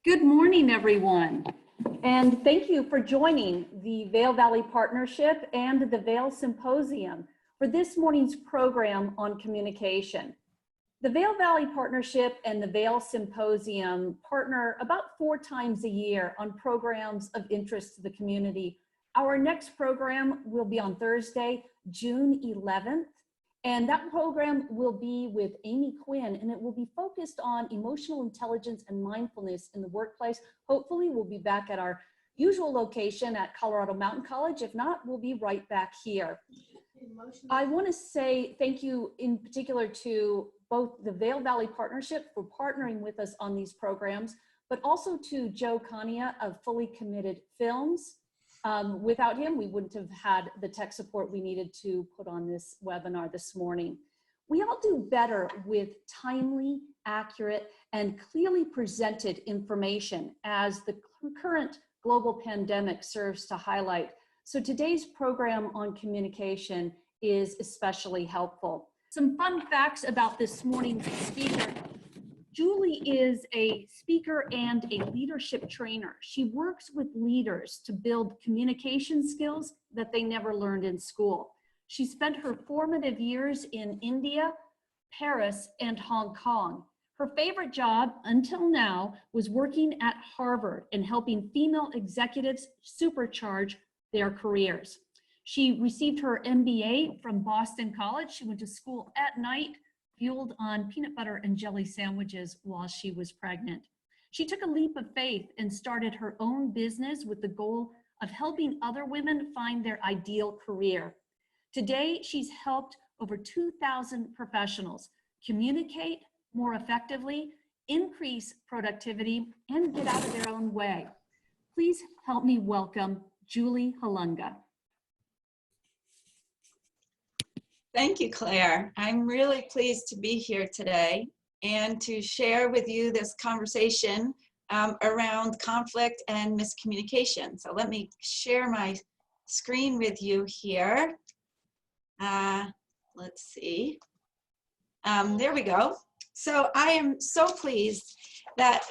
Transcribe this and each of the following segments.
Good morning, everyone. And thank you for joining the Vail Valley Partnership and the Vail Symposium for this morning's program on communication. The Vail Valley Partnership and the Vail Symposium partner about 4 times a year on programs of interest to the community. Our next program will be on Thursday, June 11th. And that program will be with Amy Quinn, and it will be focused on emotional intelligence and mindfulness in the workplace. Hopefully, we'll be back at our usual location at Colorado Mountain College. If not, we'll be right back here. I want to say thank you in particular to both the Vail Valley Partnership for partnering with us on these programs, but also to Joe Kania of Fully Committed Films. Without him, we wouldn't have had the tech support we needed to put on this webinar this morning. We all do better with timely, accurate, and clearly presented information as the current global pandemic serves to highlight. So today's program on communication is especially helpful. Some fun facts about this morning's speaker. Julie is a speaker and a leadership trainer. She works with leaders to build communication skills that they never learned in school. She spent her formative years in India, Paris, and Hong Kong. Her favorite job until now was working at Harvard and helping female executives supercharge their careers. She received her MBA from Boston College. She went to school at night, fueled on peanut butter and jelly sandwiches while she was pregnant. She took a leap of faith and started her own business with the goal of helping other women find their ideal career. Today, she's helped over 2,000 professionals communicate more effectively, increase productivity, and get out of their own way. Please help me welcome Julie Holunga. Thank you, Claire. I'm really pleased to be here today and to share with you this conversation around conflict and miscommunication. So let me share my screen with you here. Let's see. There we go. So I am so pleased that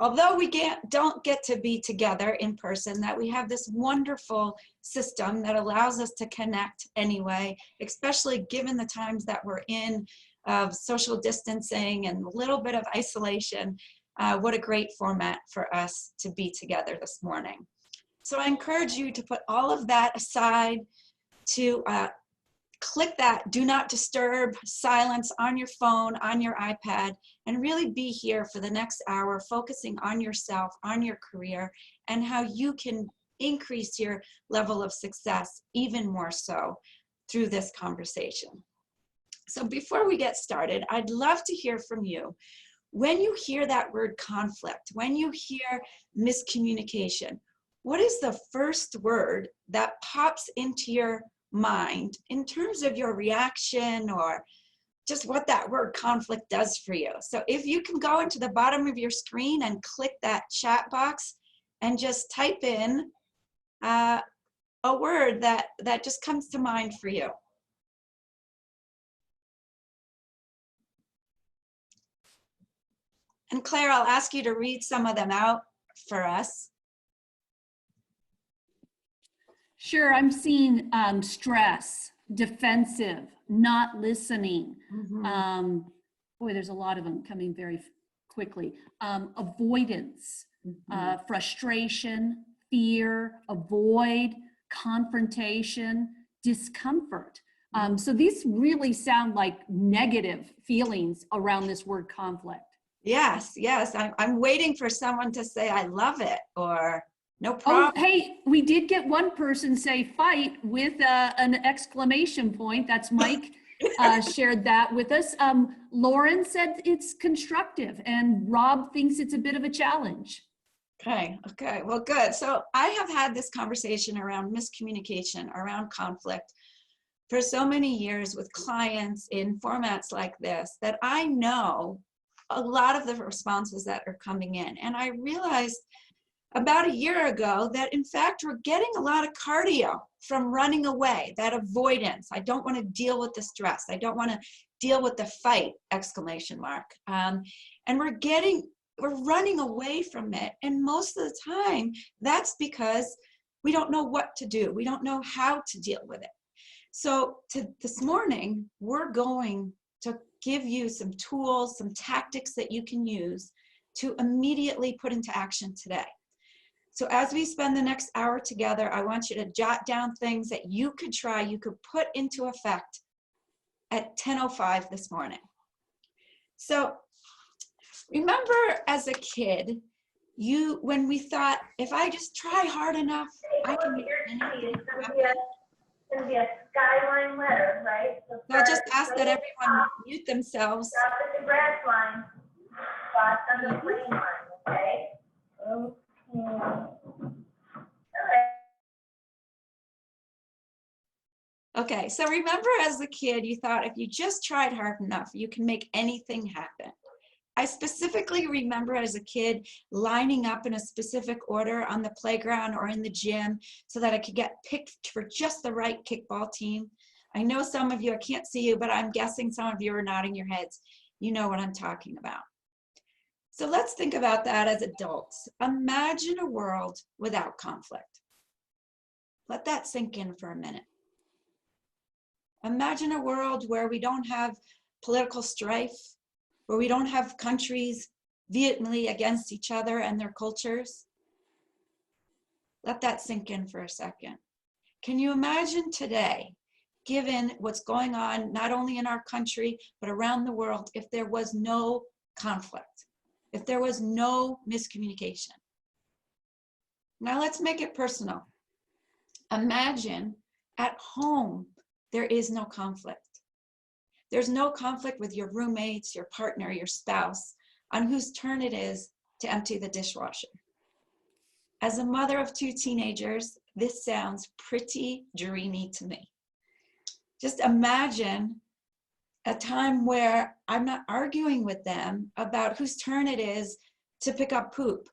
although we don't get to be together in person, that we have this wonderful system that allows us to connect anyway, especially given the times that we're in of social distancing and a little bit of isolation. What a great format for us to be together this morning. So I encourage you to put all of that aside, to click that do not disturb silence on your phone, on your iPad, and really be here for the next hour, focusing on yourself, on your career, and how you can increase your level of success even more so through this conversation. So before we get started, I'd love to hear from you. When you hear that word conflict, when you hear miscommunication, what is the first word that pops into your mind in terms of your reaction or just what that word conflict does for you? So if you can go into the bottom of your screen and click that chat box and just type in a word that just comes to mind for you. And Claire, I'll ask you to read some of them out for us. Sure, I'm seeing stress, defensive, not listening. Mm-hmm. Boy, there's a lot of them coming very quickly. Avoidance, frustration, fear, avoid, confrontation, discomfort. So these really sound like negative feelings around this word conflict. Yes, yes. I'm waiting for someone to say, I love it, or no problem. Oh, hey, we did get one person say fight with an exclamation point. That's Mike shared that with us. Lauren said it's constructive, and Rob thinks it's a bit of a challenge. Okay, well, good. So I have had this conversation around miscommunication, around conflict for so many years with clients in formats like this, that I know a lot of the responses that are coming in. And I realized about a year ago that in fact we're getting a lot of cardio from running away, that avoidance. I don't want to deal with the stress. I don't want to deal with the fight, exclamation mark. And we're getting we're running away from it. And most of the time, that's because we don't know what to do. We don't know how to deal with it. So this morning, we're going to give you some tools, some tactics that you can use to immediately put into action today. So as we spend the next hour together, I want you to jot down things that you could try, you could put into effect at 10:05 this morning. So remember as a kid, when we thought, if I just try hard enough, I can make anything happen. It's going to be a skyline letter, right? So I'll just ask that everyone mute themselves. stop at the grass line, spot on the green line, okay? Okay, so remember as a kid, you thought if you just tried hard enough, you can make anything happen. I specifically remember as a kid lining up in a specific order on the playground or in the gym so that I could get picked for just the right kickball team. I know some of you, I can't see you, but I'm guessing some of you are nodding your heads. You know what I'm talking about. So let's think about that as adults. Imagine a world without conflict. Let that sink in for a minute. Imagine a world where we don't have political strife, where we don't have countries vehemently against each other and their cultures. Let that sink in for a second. Can you imagine today, given what's going on not only in our country, but around the world, if there was no conflict, if there was no miscommunication? Now let's make it personal. Imagine at home, there is no conflict. There's no conflict with your roommates, your partner, your spouse, on whose turn it is to empty the dishwasher. As a mother of 2 teenagers, this sounds pretty dreamy to me. Just imagine a time where I'm not arguing with them about whose turn it is to pick up poop,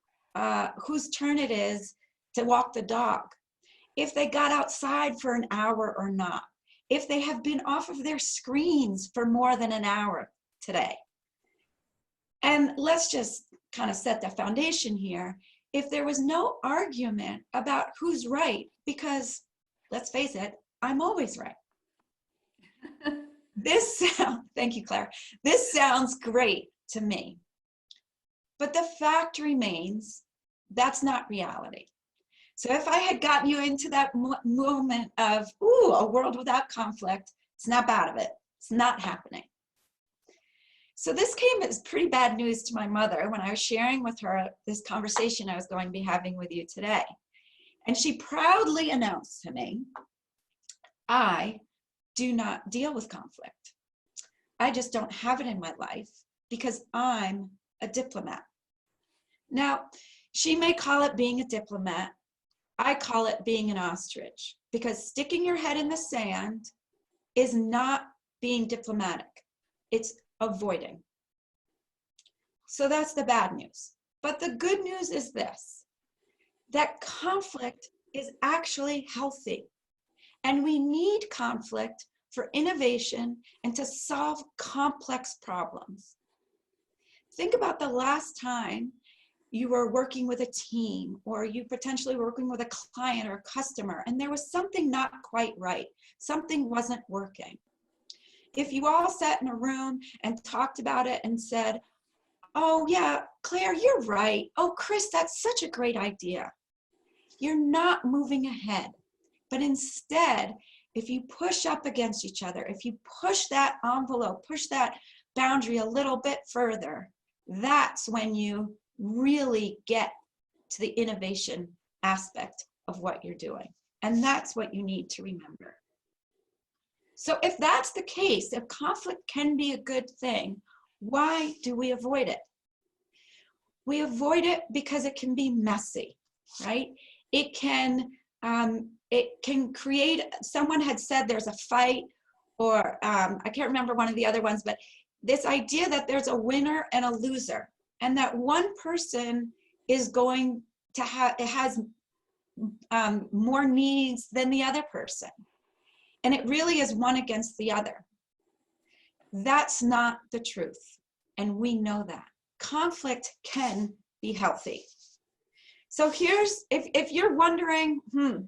whose turn it is to walk the dog, if they got outside for an hour or not, if they have been off of their screens for more than an hour today. And let's just kind of set the foundation here. If there was no argument about who's right, because let's face it, I'm always right. Thank you, Claire. This sounds great to me. But the fact remains, that's not reality. So if I had gotten you into that moment of, ooh, a world without conflict, snap out of it. It's not happening. So this came as pretty bad news to my mother when I was sharing with her this conversation I was going to be having with you today. And she proudly announced to me, I do not deal with conflict. I just don't have it in my life because I'm a diplomat. Now, she may call it being a diplomat. I call it being an ostrich, because sticking your head in the sand is not being diplomatic. It's avoiding. So that's the bad news. But the good news is this, that conflict is actually healthy. And we need conflict for innovation and to solve complex problems. Think about the last time you were working with a team, or you potentially were working with a client or a customer, and there was something not quite right. Something wasn't working. If you all sat in a room and talked about it and said, oh yeah, Claire, you're right. Oh, Chris, that's such a great idea. You're not moving ahead. But instead, if you push up against each other, if you push that envelope, push that boundary a little bit further, that's when you really get to the innovation aspect of what you're doing. And that's what you need to remember. So if that's the case, if conflict can be a good thing, why do we avoid it? We avoid it because it can be messy, right? It can create, someone had said there's a fight, or I can't remember one of the other ones, but this idea that there's a winner and a loser, and that one person is going to has more needs than the other person. And it really is one against the other. That's not the truth. And we know that. conflict can be healthy. So here's, if you're wondering,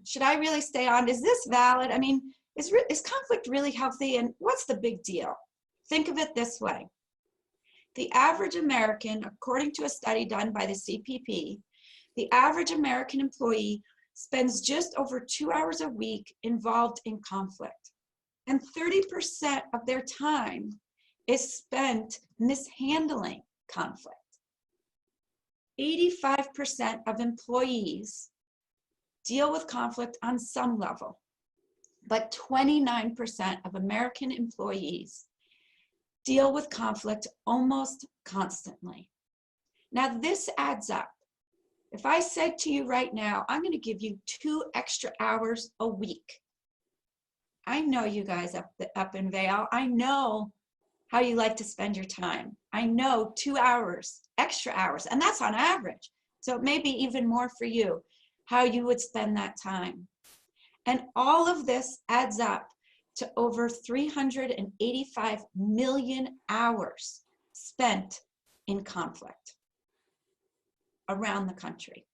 should I really stay on? Is this valid? I mean, is conflict really healthy? And what's the big deal? Think of it this way. The average American, according to a study done by the CPP, the average American employee spends just over 2 hours a week involved in conflict. And 30% of their time is spent mishandling conflict. 85% of employees deal with conflict on some level, but 29% of American employees deal with conflict almost constantly. Now this adds up. If I said to you right now, I'm going to give you 2 extra hours a week. I know you guys up in Vail. I know how you like to spend your time. I know 2 hours, extra hours, and that's on average. So it may be even more for you, how you would spend that time. And all of this adds up to over 385 million hours spent in conflict around the country.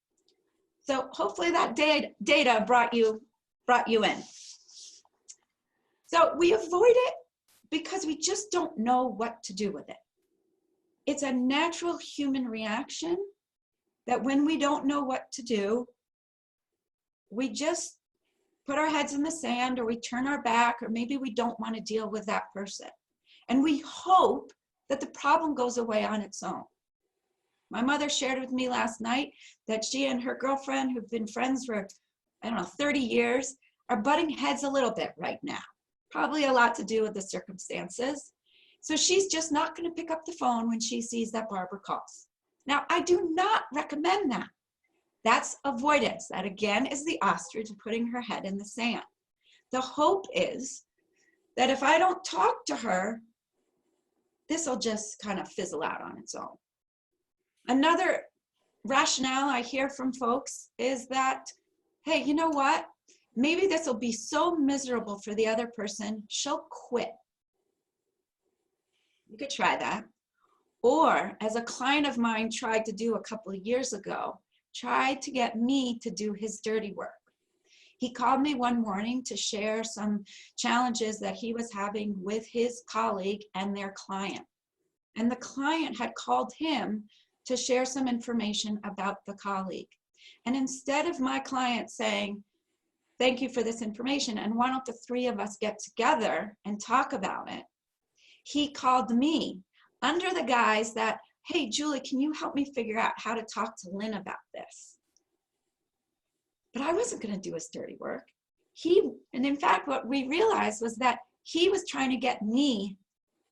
So hopefully that data brought you in. So we avoid it because we just don't know what to do with it. It's a natural human reaction that when we don't know what to do, we just put our heads in the sand, or we turn our back, or maybe we don't want to deal with that person. And we hope that the problem goes away on its own. My mother shared with me last night that she and her girlfriend, who've been friends for, 30 years, are butting heads a little bit right now. Probably a lot to do with the circumstances. So she's just not going to pick up the phone when she sees that Barbara calls. Now, I do not recommend that. That's avoidance. That again is the ostrich putting her head in the sand. The hope is that if I don't talk to her, this will just kind of fizzle out on its own. Another rationale I hear from folks is that, hey, you know what? Maybe this will be so miserable for the other person, she'll quit. You could try that. Or, as a client of mine tried to do a couple of years ago, tried to get me to do his dirty work. He called me one morning to share some challenges that he was having with his colleague and their client. And the client had called him to share some information about the colleague. And instead of my client saying, thank you for this information, and why don't the 3 of us get together and talk about it, he called me under the guise that, hey, Julie, can you help me figure out how to talk to Lynn about this? But I wasn't going to do his dirty work. And in fact, what we realized was that he was trying to get me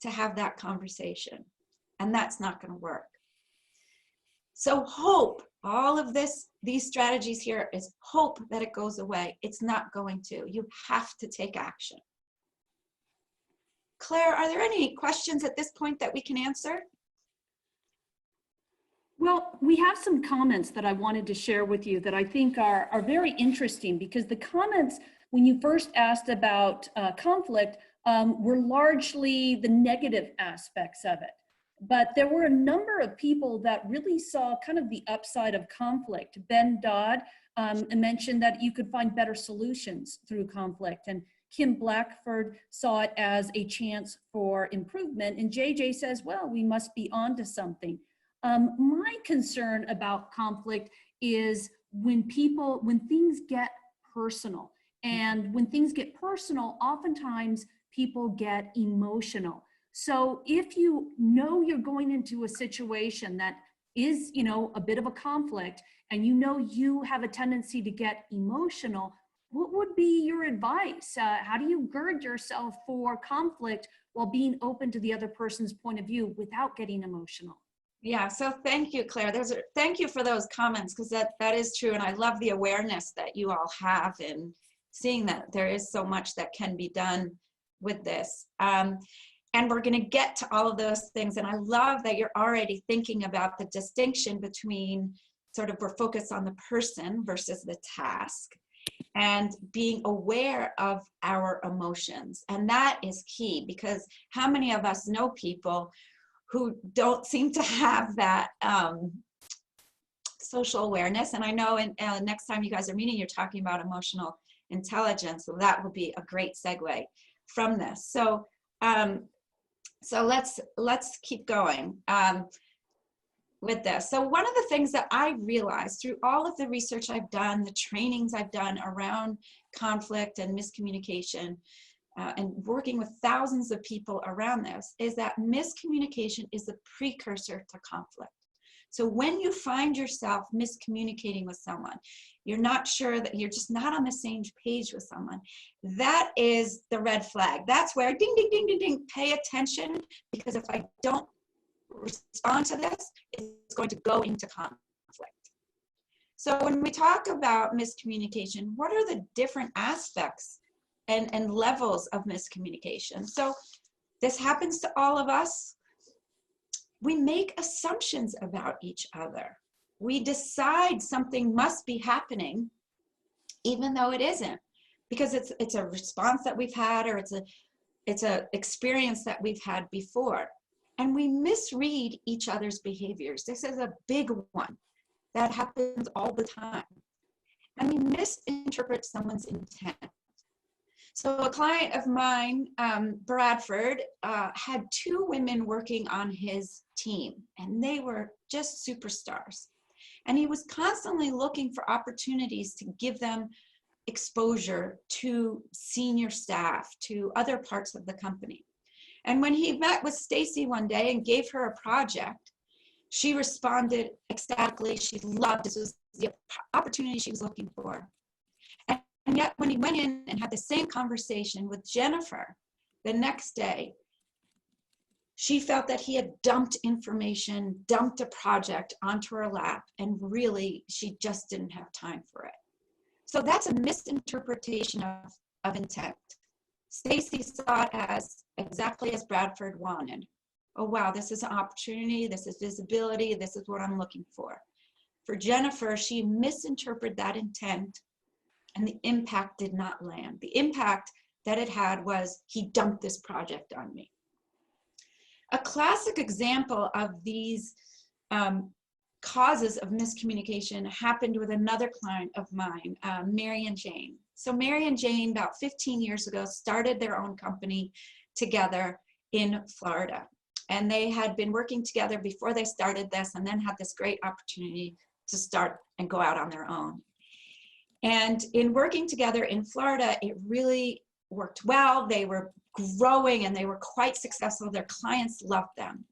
to have that conversation, and that's not going to work. So hope, all of these strategies here is hope that it goes away. It's not going to. You have to take action. Claire, are there any questions at this point that we can answer? Well, we have some comments that I wanted to share with you that I think are very interesting, because the comments, when you first asked about conflict, were largely the negative aspects of it. But there were a number of people that really saw kind of the upside of conflict. Ben Dodd mentioned that you could find better solutions through conflict, and Kim Blackford saw it as a chance for improvement. And JJ says, well, we must be onto something. My concern about conflict is when things get personal. And when things get personal, oftentimes people get emotional. So if you know you're going into a situation that is, a bit of a conflict, and you have a tendency to get emotional, what would be your advice? How do you gird yourself for conflict while being open to the other person's point of view without getting emotional? Yeah, so thank you, Claire. Thank you for those comments, because that is true. And I love the awareness that you all have in seeing that there is so much that can be done with this. And we're going to get to all of those things. And I love that you're already thinking about the distinction between sort of, we're focused on the person versus the task, and being aware of our emotions. And that is key, because how many of us know people who don't seem to have that social awareness. And I know next time you guys are meeting, you're talking about emotional intelligence. So that will be a great segue from this. So, so let's keep going with this. So one of the things that I realized through all of the research I've done, the trainings I've done around conflict and miscommunication, and working with thousands of people around this, is that miscommunication is a precursor to conflict. So when you find yourself miscommunicating with someone, you're not sure, that you're just not on the same page with someone, that is the red flag. That's where ding, ding, ding, ding, ding, pay attention, because if I don't respond to this, it's going to go into conflict. So when we talk about miscommunication, what are the different aspects and levels of miscommunication? So this happens to all of us. We make assumptions about each other. We decide something must be happening, even though it isn't, because it's a response that we've had, or it's a experience that we've had before. And we misread each other's behaviors. This is a big one that happens all the time. And we misinterpret someone's intent. So a client of mine, Bradford, had 2 women working on his team, and they were just superstars. And he was constantly looking for opportunities to give them exposure to senior staff, to other parts of the company. And when he met with Stacy one day and gave her a project, she responded ecstatically. She loved this. Was the opportunity she was looking for. And yet when he went in and had the same conversation with Jennifer the next day, she felt that he had dumped information, dumped a project onto her lap, and really she just didn't have time for it. So that's a misinterpretation of intent. Stacy saw it as exactly as Bradford wanted. Oh wow, this is an opportunity, this is visibility, this is what I'm looking for. For Jennifer, she misinterpreted that intent, and the impact did not land. The impact that it had was, he dumped this project on me. A classic example of these causes of miscommunication happened with another client of mine, Mary and Jane. So Mary and Jane, about 15 years ago, started their own company together in Florida. And they had been working together before they started this, and then had this great opportunity to start and go out on their own. And in working together in Florida, it really worked well. They were growing and they were quite successful. Their clients loved them.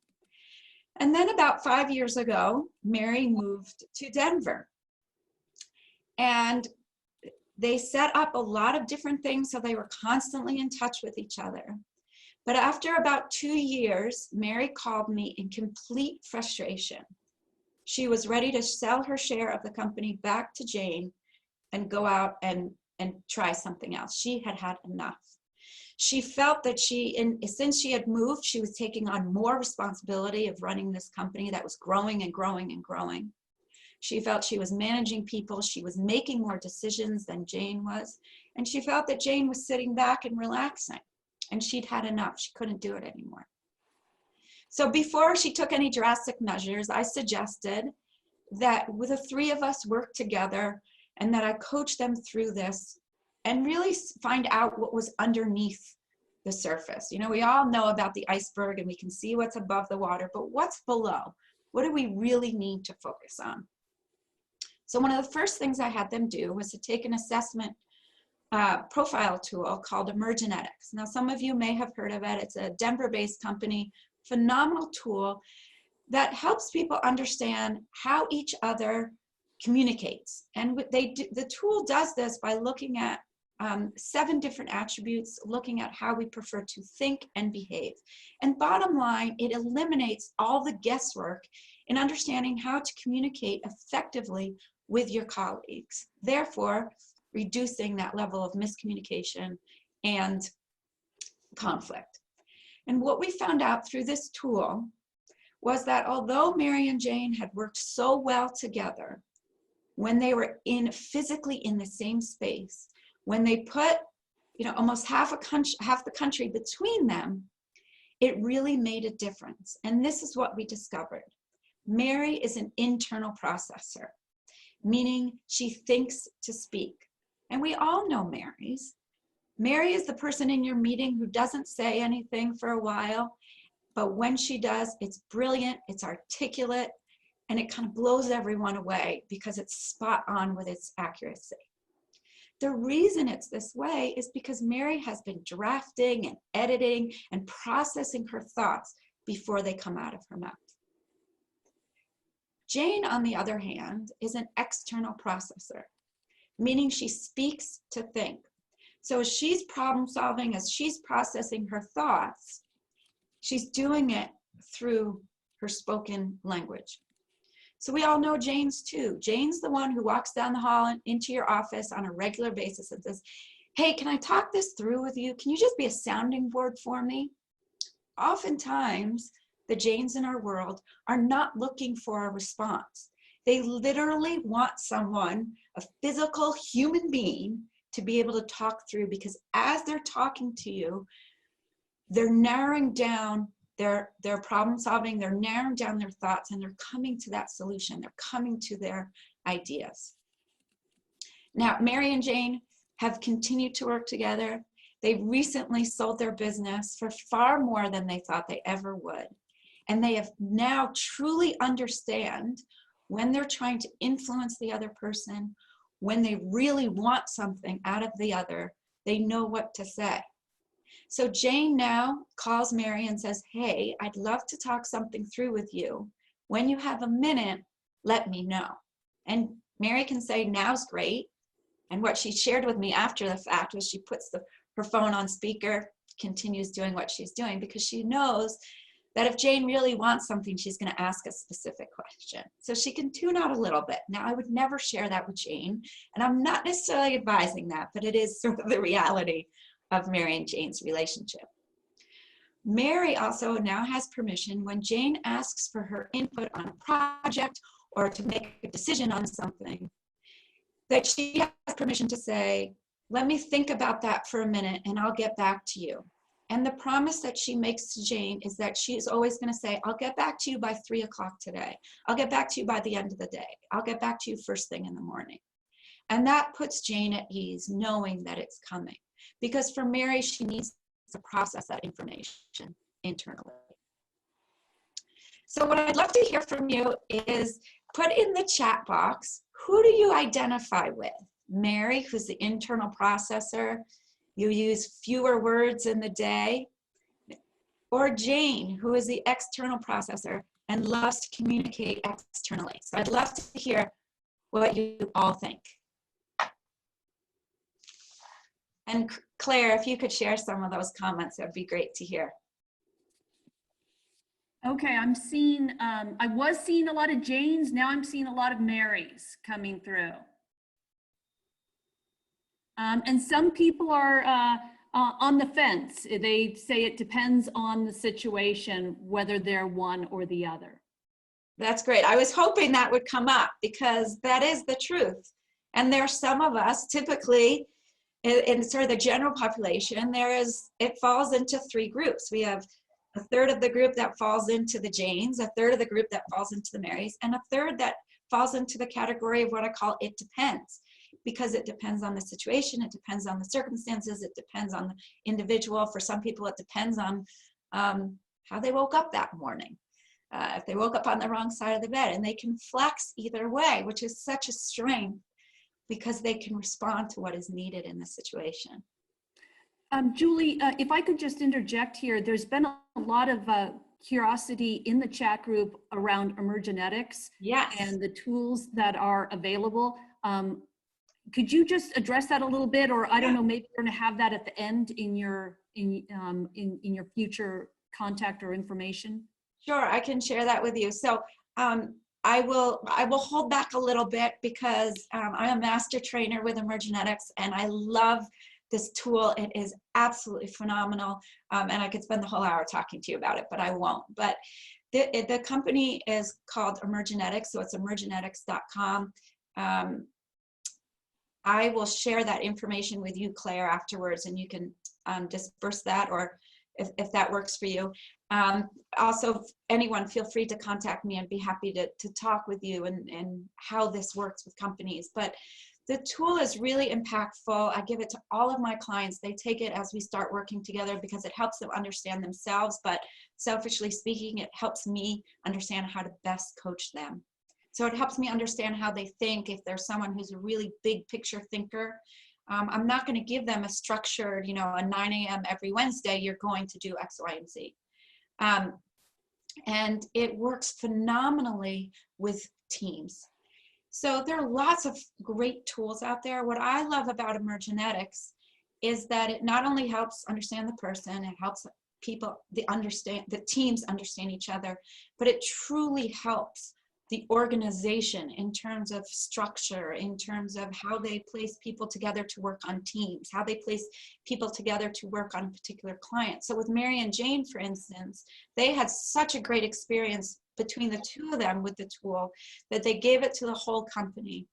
And then about 5 years ago, Mary moved to Denver. And they set up a lot of different things, so they were constantly in touch with each other. But after about 2 years, Mary called me in complete frustration. She was ready to sell her share of the company back to Jane and go out and try something else. She had had enough. She felt that since she had moved, she was taking on more responsibility of running this company that was growing and growing and growing. She felt she was managing people. She was making more decisions than Jane was. And she felt that Jane was sitting back and relaxing. And she'd had enough. She couldn't do it anymore. So before she took any drastic measures, I suggested that with the 3 of us work together, and that I coach them through this and really find out what was underneath the surface. You know, we all know about the iceberg and we can see what's above the water, but what's below? What do we really need to focus on? So one of the first things I had them do was to take an assessment profile tool called Emergenetics. Now, some of you may have heard of it. It's a Denver-based company, phenomenal tool that helps people understand how each other communicates. And the tool does this by looking at 7 different attributes, looking at how we prefer to think and behave. And bottom line, it eliminates all the guesswork in understanding how to communicate effectively with your colleagues, therefore reducing that level of miscommunication and conflict. And what we found out through this tool was that although Mary and Jane had worked so well together, when they were physically in the same space, when they put almost half the country between them, it really made a difference. And this is what we discovered. Mary is an internal processor, meaning she thinks to speak. And we all know Marys. Mary is the person in your meeting who doesn't say anything for a while, but when she does, it's brilliant, it's articulate, and it kind of blows everyone away because it's spot on with its accuracy. The reason it's this way is because Mary has been drafting and editing and processing her thoughts before they come out of her mouth. Jane, on the other hand, is an external processor, meaning she speaks to think. So as she's problem solving, as she's processing her thoughts, she's doing it through her spoken language. So we all know Jane's too. Jane's the one who walks down the hall and into your office on a regular basis and says, hey, can I talk this through with you? Can you just be a sounding board for me? Oftentimes, the Janes in our world are not looking for a response. They literally want someone, a physical human being, to be able to talk through, because as they're talking to you, they're narrowing down their problem solving, they're narrowing down their thoughts, and they're coming to that solution. They're coming to their ideas. Now, Mary and Jane have continued to work together. They recently sold their business for far more than they thought they ever would. And they have now truly understand when they're trying to influence the other person, when they really want something out of the other, they know what to say. So Jane now calls Mary and says, hey, I'd love to talk something through with you. When you have a minute, let me know. And Mary can say, now's great. And what she shared with me after the fact was she puts her phone on speaker, continues doing what she's doing, because she knows that if Jane really wants something, she's going to ask a specific question. So she can tune out a little bit. Now, I would never share that with Jane, and I'm not necessarily advising that, but it is sort of the reality of Mary and Jane's relationship. Mary also now has permission when Jane asks for her input on a project or to make a decision on something, that she has permission to say, let me think about that for a minute and I'll get back to you. And the promise that she makes to Jane is that she is always going to say, I'll get back to you by 3 o'clock today. I'll get back to you by the end of the day. I'll get back to you first thing in the morning. And that puts Jane at ease, knowing that it's coming. Because for Mary, she needs to process that information internally. So what I'd love to hear from you is put in the chat box, who do you identify with? Mary, who's the internal processor, you use fewer words in the day, or Jane, who is the external processor and loves to communicate externally. So I'd love to hear what you all think. And Claire, if you could share some of those comments, that'd be great to hear. Okay, I'm seeing, I was seeing a lot of Janes, now I'm seeing a lot of Marys coming through. And some people are on the fence. They say it depends on the situation, whether they're one or the other. That's great. I was hoping that would come up because that is the truth. And there are some of us, typically, in sort of the general population, it falls into 3 groups. We have a third of the group that falls into the Janes, a third of the group that falls into the Marys, and a third that falls into the category of what I call it depends. Because it depends on the situation, it depends on the circumstances, it depends on the individual. For some people, it depends on how they woke up that morning. If they woke up on the wrong side of the bed, and they can flex either way, which is such a strength because they can respond to what is needed in the situation. Julie, if I could just interject here, there's been a lot of curiosity in the chat group around emergenetics. Yes. And the tools that are available. Could you just address that a little bit, or I don't know, maybe you're going to have that at the end in your your future contact or information? Sure, I can share that with you. So I will hold back a little bit because I'm a master trainer with emergenetics, and I love this tool. It is absolutely phenomenal, and I could spend the whole hour talking to you about it, but I won't. But the company is called Emergenetics, so it's emergenetics.com. I will share that information with you, Claire, afterwards, and you can disperse that, or if that works for you. Also, anyone, feel free to contact me. I'd be happy to talk with you and how this works with companies. But the tool is really impactful. I give it to all of my clients. They take it as we start working together because it helps them understand themselves. But selfishly speaking, it helps me understand how to best coach them. So it helps me understand how they think. If there's someone who's a really big picture thinker, I'm not going to give them a structured, a 9 a.m. every Wednesday, you're going to do X, Y, and Z. And it works phenomenally with teams. So there are lots of great tools out there. What I love about Emergenetics is that it not only helps understand the person, it helps people, the teams understand each other, but it truly helps the organization in terms of structure, in terms of how they place people together to work on teams, how they place people together to work on a particular client. So with Mary and Jane, for instance, they had such a great experience between the two of them with the tool that they gave it to the whole company.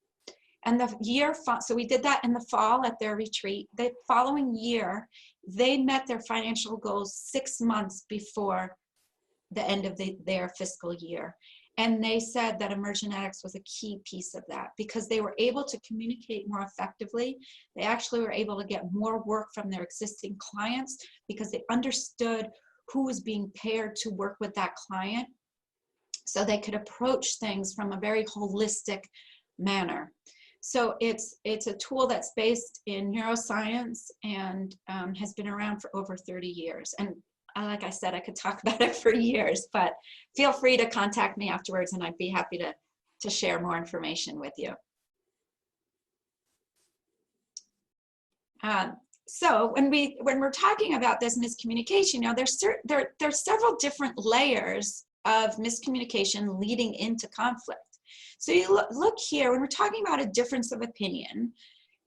And the year, so we did that in the fall at their retreat. The following year, they met their financial goals 6 months before the end of their fiscal year. And they said that Emergenetics was a key piece of that because they were able to communicate more effectively. They actually were able to get more work from their existing clients because they understood who was being paired to work with that client. So they could approach things from a very holistic manner. So it's a tool that's based in neuroscience and has been around for over 30 years. And like I said, I could talk about it for years, but feel free to contact me afterwards and I'd be happy to share more information with you. So when we're talking about this miscommunication, there's several different layers of miscommunication leading into conflict. So you look here, when we're talking about a difference of opinion,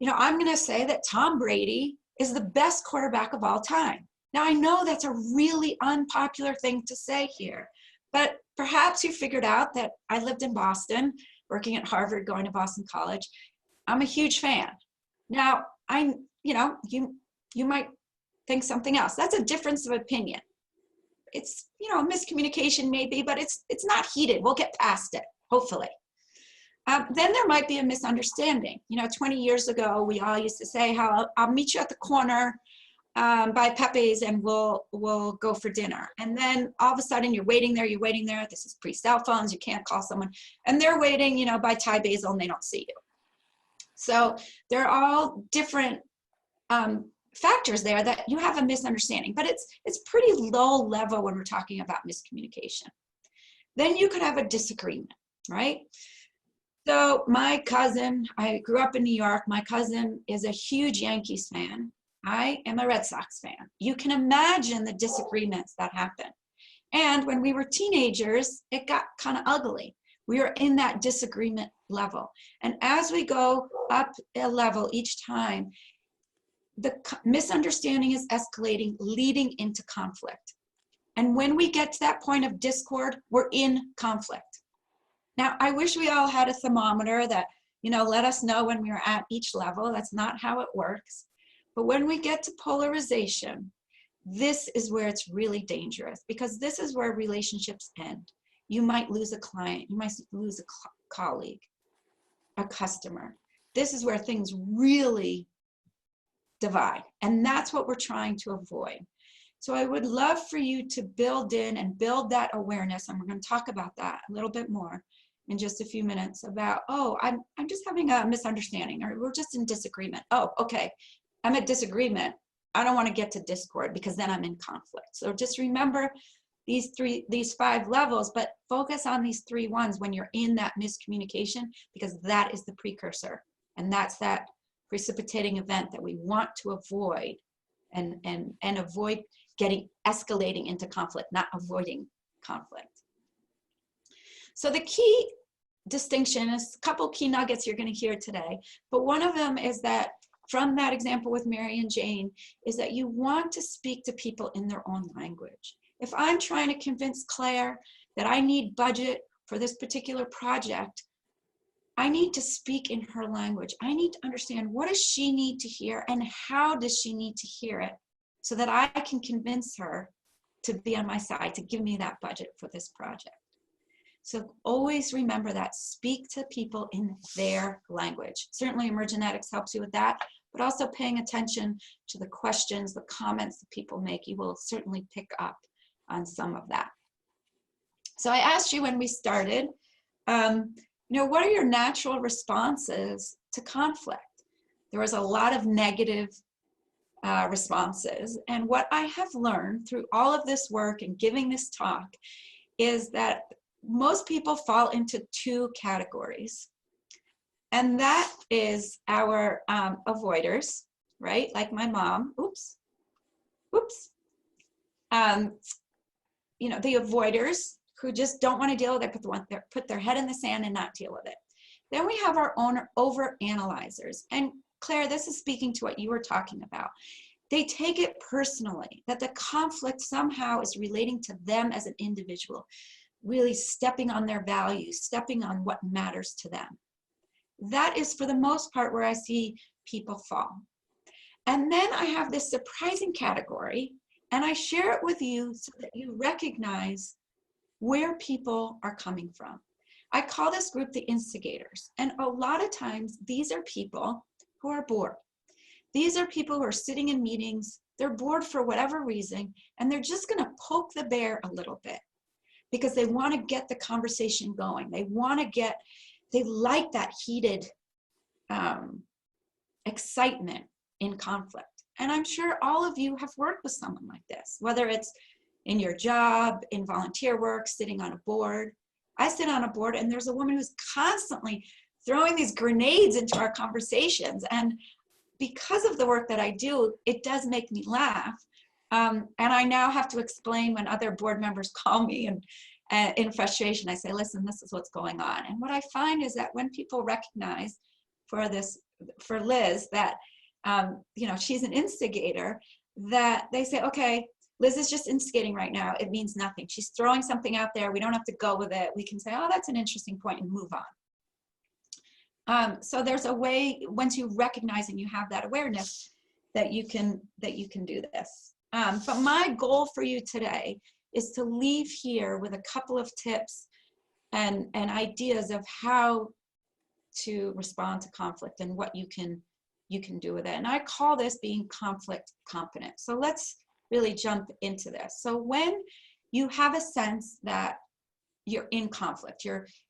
I'm going to say that Tom Brady is the best quarterback of all time. Now, I know that's a really unpopular thing to say here, but perhaps you figured out that I lived in Boston, working at Harvard, going to Boston College. I'm a huge fan. Now, you might think something else. That's a difference of opinion. It's, miscommunication maybe, but it's not heated. We'll get past it, hopefully. Then there might be a misunderstanding. 20 years ago, we all used to say how I'll meet you at the corner by Pepe's and we'll go for dinner. And then all of a sudden you're waiting there. This is pre-cell phones. You can't call someone. And they're waiting, by Thai Basil and they don't see you. So they're all different factors there that you have a misunderstanding, but it's pretty low level when we're talking about miscommunication. Then you could have a disagreement, right? So my cousin, I grew up in New York. My cousin is a huge Yankees fan. I am a Red Sox fan. You can imagine the disagreements that happen. And when we were teenagers, it got kind of ugly. We were in that disagreement level. And as we go up a level each time, the misunderstanding is escalating, leading into conflict. And when we get to that point of discord, we're in conflict. Now, I wish we all had a thermometer that, let us know when we were at each level. That's not how it works. But when we get to polarization, this is where it's really dangerous because this is where relationships end. You might lose a client. You might lose a colleague, a customer. This is where things really divide. And that's what we're trying to avoid. So I would love for you to build in and build that awareness. And we're going to talk about that a little bit more in just a few minutes about, I'm just having a misunderstanding or we're just in disagreement. Oh, okay. I'm at disagreement. I don't want to get to discord because then I'm in conflict. So just remember these 5 levels, but focus on these 3 ones when you're in that miscommunication because that is the precursor. And that's that precipitating event that we want to avoid and avoid escalating into conflict, not avoiding conflict. So the key distinction is a couple key nuggets you're going to hear today, but one of them is that from that example with Mary and Jane is that you want to speak to people in their own language. If I'm trying to convince Claire that I need budget for this particular project, I need to speak in her language. I need to understand what does she need to hear and how does she need to hear it so that I can convince her to be on my side, to give me that budget for this project. So always remember that. Speak to people in their language. Certainly Emergenetics helps you with that, but also paying attention to the questions, the comments that people make. You will certainly pick up on some of that. So I asked you when we started, what are your natural responses to conflict? There was a lot of negative responses. And what I have learned through all of this work and giving this talk is that most people fall into two categories. And that is our avoiders, right? Like my mom, oops. The avoiders who just don't want to deal with it, put their head in the sand and not deal with it. Then we have our own over-analyzers. And Claire, this is speaking to what you were talking about. They take it personally, that the conflict somehow is relating to them as an individual, really stepping on their values, stepping on what matters to them. That is, for the most part, where I see people fall. And then I have this surprising category, and I share it with you so that you recognize where people are coming from. I call this group the instigators. And a lot of times, these are people who are bored. These are people who are sitting in meetings, they're bored for whatever reason, and they're just gonna poke the bear a little bit because they wanna get the conversation going. They like that heated excitement in conflict. And I'm sure all of you have worked with someone like this, whether it's in your job, in volunteer work, sitting on a board. I sit on a board and there's a woman who's constantly throwing these grenades into our conversations. And because of the work that I do, it does make me laugh. And I now have to explain when other board members call me and in frustration, I say, listen, this is what's going on. And what I find is that when people recognize for Liz, that, she's an instigator, that they say, okay, Liz is just instigating right now. It means nothing. She's throwing something out there. We don't have to go with it. We can say, oh, that's an interesting point and move on. So there's a way, once you recognize and you have that awareness, that you can do this. But my goal for you today is to leave here with a couple of tips and ideas of how to respond to conflict and what you can do with it. And I call this being conflict competent. So let's really jump into this. So when you have a sense that you're in conflict,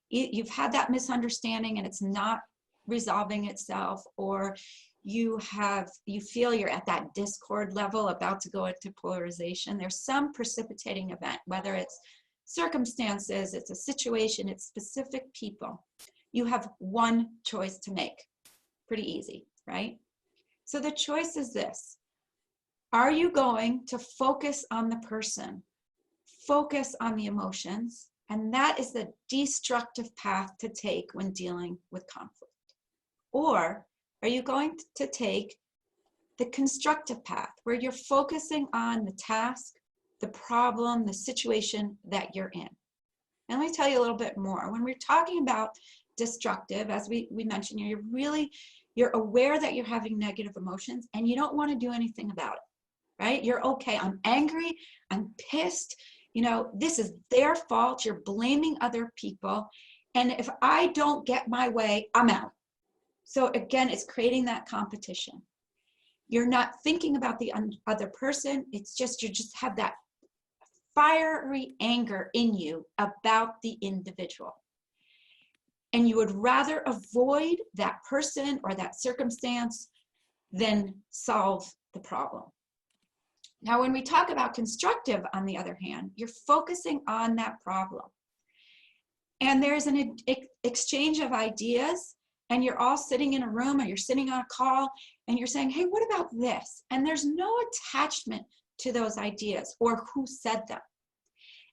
you've had that misunderstanding and it's not resolving itself, or you feel you're at that discord level about to go into polarization, there's some precipitating event, whether it's circumstances, it's a situation, it's specific people. You have one choice to make. Pretty easy, right? So the choice is this. Are you going to focus on the person, focus on the emotions, and that is the destructive path to take when dealing with conflict? Or are you going to take the constructive path where you're focusing on the task, the problem, the situation that you're in? And let me tell you a little bit more. When we're talking about destructive, as we mentioned, you're aware that you're having negative emotions and you don't want to do anything about it, right? You're okay. I'm angry. I'm pissed. This is their fault. You're blaming other people. And if I don't get my way, I'm out. So again, it's creating that competition. You're not thinking about the other person. It's just, you just have that fiery anger in you about the individual. And you would rather avoid that person or that circumstance than solve the problem. Now, when we talk about constructive, on the other hand, you're focusing on that problem. And there's an exchange of ideas, and you're all sitting in a room or you're sitting on a call and you're saying, hey, what about this? And there's no attachment to those ideas or who said them.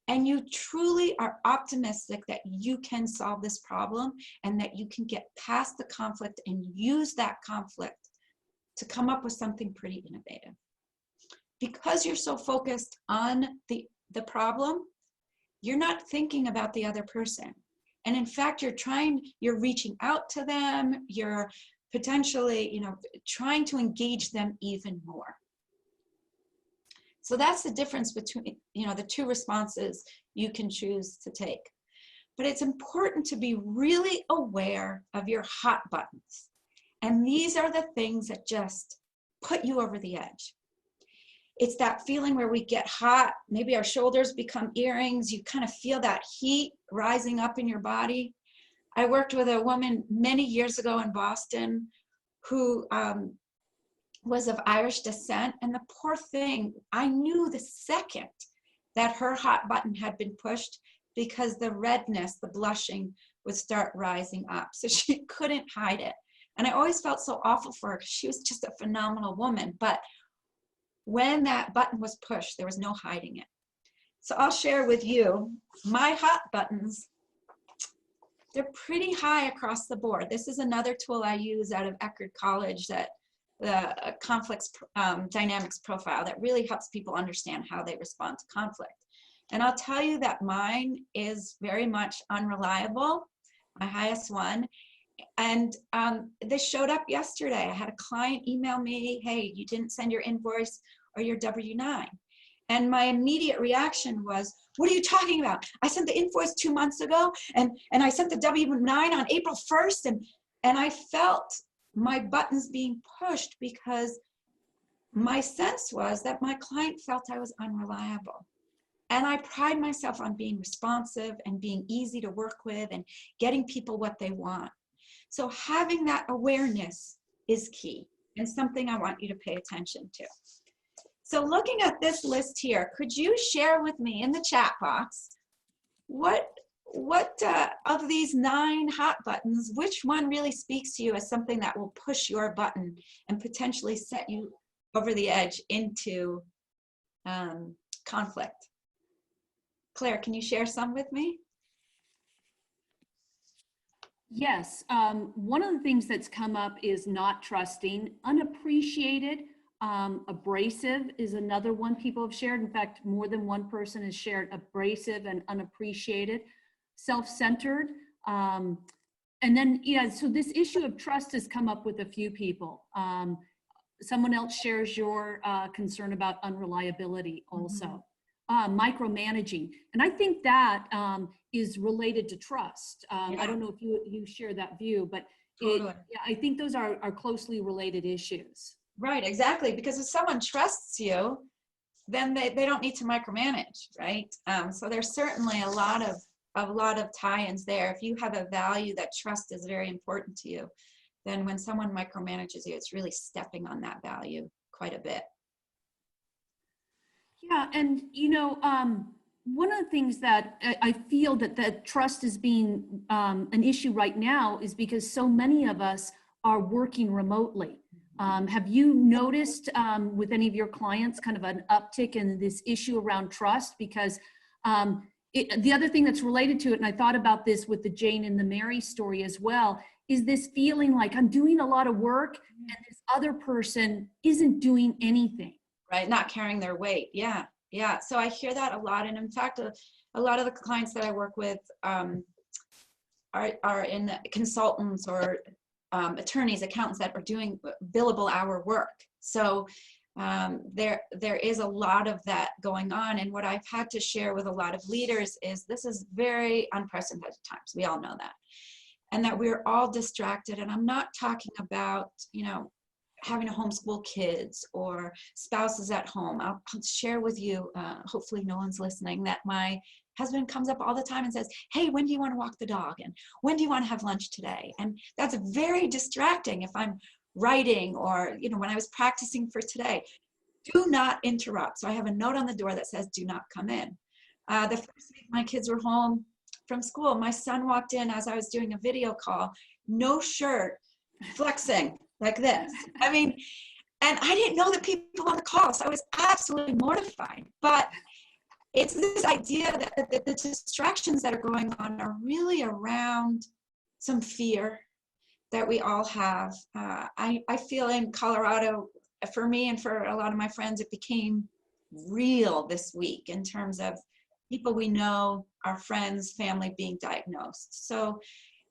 And you truly are optimistic that you can solve this problem and that you can get past the conflict and use that conflict to come up with something pretty innovative. Because you're so focused on the problem, you're not thinking about the other person. And in fact, you're reaching out to them, you're potentially, trying to engage them even more. So that's the difference between, the two responses you can choose to take. But it's important to be really aware of your hot buttons. And these are the things that just put you over the edge. It's that feeling where we get hot, maybe our shoulders become earrings, you kind of feel that heat rising up in your body. I worked with a woman many years ago in Boston who was of Irish descent, and the poor thing, I knew the second that her hot button had been pushed, because the redness, the blushing would start rising up. So she couldn't hide it. And I always felt so awful for her because she was just a phenomenal woman. But when that button was pushed, there was no hiding it. So I'll share with you my hot buttons. They're pretty high across the board. This is another tool I use out of Eckerd College, that the conflicts dynamics profile, that really helps people understand how they respond to conflict. And I'll tell you that mine is very much unreliable, my highest one. And this showed up yesterday. I had a client email me, hey, you didn't send your invoice or your W-9. And my immediate reaction was, what are you talking about? I sent the invoice 2 months ago, and I sent the W-9 on April 1st. And I felt my buttons being pushed because my sense was that my client felt I was unreliable. And I pride myself on being responsive and being easy to work with and getting people what they want. So having that awareness is key, and something I want you to pay attention to. So looking at this list here, could you share with me in the chat box, what of these 9 hot buttons, which one really speaks to you as something that will push your button and potentially set you over the edge into conflict? Claire, can you share some with me? Yes, one of the things that's come up is not trusting. Unappreciated, abrasive is another one people have shared. In fact, more than one person has shared abrasive and unappreciated. Self-centered, and then, so this issue of trust has come up with a few people. Someone else shares your concern about unreliability also. Micromanaging, and I think that is related to trust. I don't know if you share that view, but Totally. I think those are closely related issues. Right, exactly, because if someone trusts you, then they don't need to micromanage, right? So there's certainly a lot of tie-ins there. If you have a value that trust is very important to you, then when someone micromanages you, it's really stepping on that value quite a bit. Yeah, and one of the things that I feel that trust is being an issue right now is because so many of us are working remotely. Have you noticed with any of your clients kind of an uptick in this issue around trust? Because the other thing that's related to it, and I thought about this with the Jane and the Mary story as well, is this feeling like I'm doing a lot of work and this other person isn't doing anything. Right, not carrying their weight. Yeah. So I hear that a lot, and in fact, a lot of the clients that I work with are in consultants or attorneys, accountants that are doing billable hour work. So there is a lot of that going on, and what I've had to share with a lot of leaders is this is very unprecedented times. We all know that, and that we're all distracted. And I'm not talking about having to homeschool kids or spouses at home. I'll share with you, hopefully no one's listening, that my husband comes up all the time and says, hey, when do you want to walk the dog? And when do you want to have lunch today? And that's very distracting if I'm writing or, when I was practicing for today. Do not interrupt. So I have a note on the door that says, do not come in. The first week my kids were home from school, my son walked in as I was doing a video call, no shirt, flexing like this. I mean, and I didn't know the people on the call, so I was absolutely mortified. But it's this idea that the distractions that are going on are really around some fear that we all have. I feel in Colorado, for me and for a lot of my friends, it became real this week in terms of people we know, our friends, family being diagnosed. So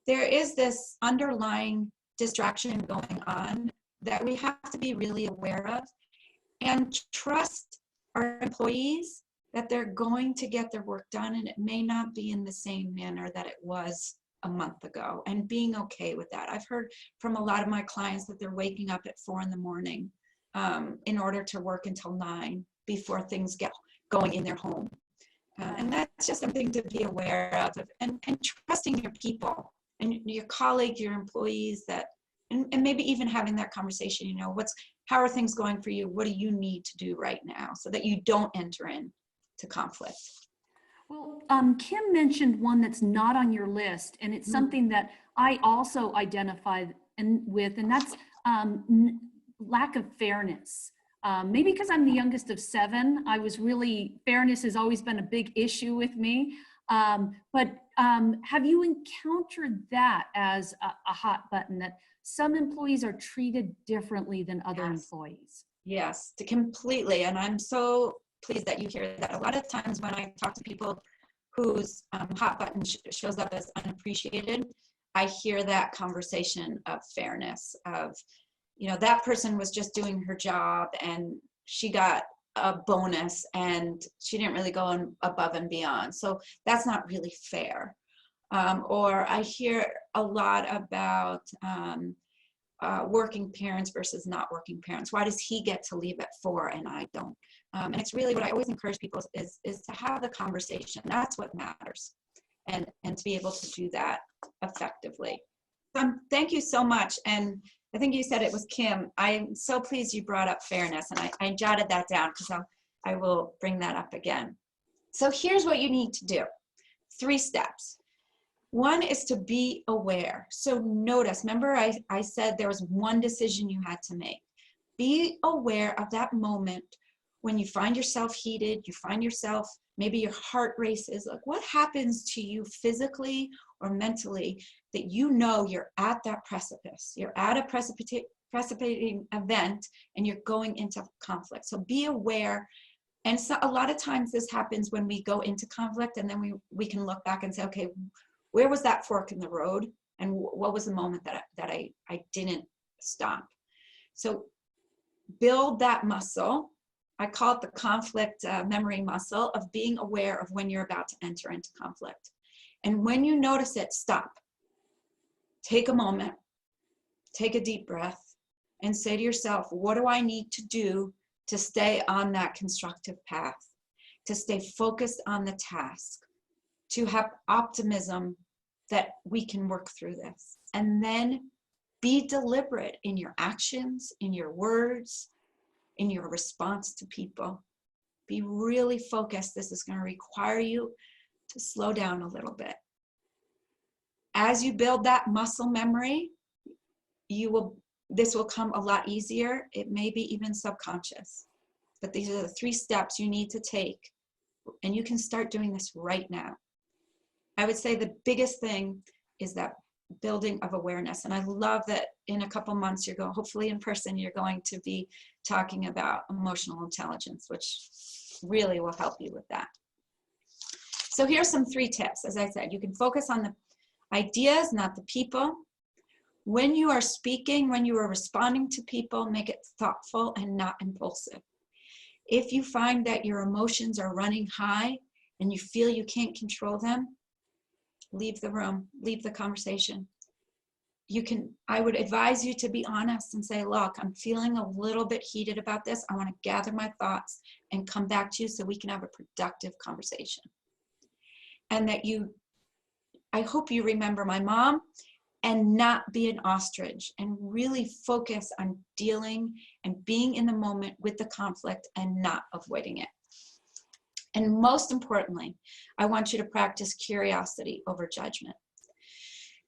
there is this underlying distraction going on that we have to be really aware of. And trust our employees that they're going to get their work done, and it may not be in the same manner that it was a month ago, and being okay with that. I've heard from a lot of my clients that they're waking up at 4 in the morning in order to work until 9 before things get going in their home. And that's just something to be aware of, and trusting your people and your colleagues, your employees, that, and maybe even having that conversation, you know, how are things going for you? What do you need to do right now so that you don't enter into conflict? Well, Kim mentioned one that's not on your list, and it's something that I also identified with, and that's lack of fairness. Maybe because I'm the youngest of 7, fairness has always been a big issue with me. But have you encountered that as a hot button, that some employees are treated differently than other employees? Yes, completely. And I'm so pleased that you hear that. A lot of times when I talk to people whose hot button shows up as unappreciated, I hear that conversation of fairness, of, you know, that person was just doing her job and she got a bonus and she didn't really go above and beyond. So that's not really fair. Or I hear a lot about working parents versus not working parents. Why does he get to leave at 4 and I don't? And it's really what I always encourage people is to have the conversation. That's what matters, and to be able to do that effectively. Thank you so much. And I think you said it was Kim. I'm so pleased you brought up fairness, and I jotted that down because I will bring that up again. So here's what you need to do. 3 steps. One is to be aware. So notice, remember I said there was one decision you had to make. Be aware of that moment when you find yourself heated, you find yourself, maybe your heart races. Like, what happens to you physically or mentally that you know you're at that precipice? You're at a precipitating event and you're going into conflict. So be aware. And so a lot of times this happens when we go into conflict, and then we can look back and say, okay, where was that fork in the road? And what was the moment that I didn't stop? So build that muscle. I call it the conflict memory muscle of being aware of when you're about to enter into conflict. And when you notice it, stop. Take a moment, take a deep breath, and say to yourself, what do I need to do to stay on that constructive path, to stay focused on the task, to have optimism that we can work through this? And then be deliberate in your actions, in your words, in your response to people. Be really focused. This is going to require you to slow down a little bit. As you build that muscle memory, this will come a lot easier. It may be even subconscious, but these are the 3 steps you need to take, and you can start doing this right now. I would say the biggest thing is that building of awareness. And I love that in a couple months, hopefully in person, you're going to be talking about emotional intelligence, which really will help you with that. So here's some 3 tips. As I said, you can focus on the ideas, not the people. When you are speaking, when you are responding to people, make it thoughtful and not impulsive. If you find that your emotions are running high and you feel you can't control them, leave the room, leave the conversation. I would advise you to be honest and say, look, I'm feeling a little bit heated about this. I want to gather my thoughts and come back to you so we can have a productive conversation. And that I hope you remember my mom, and not be an ostrich, and really focus on dealing and being in the moment with the conflict and not avoiding it. And most importantly, I want you to practice curiosity over judgment.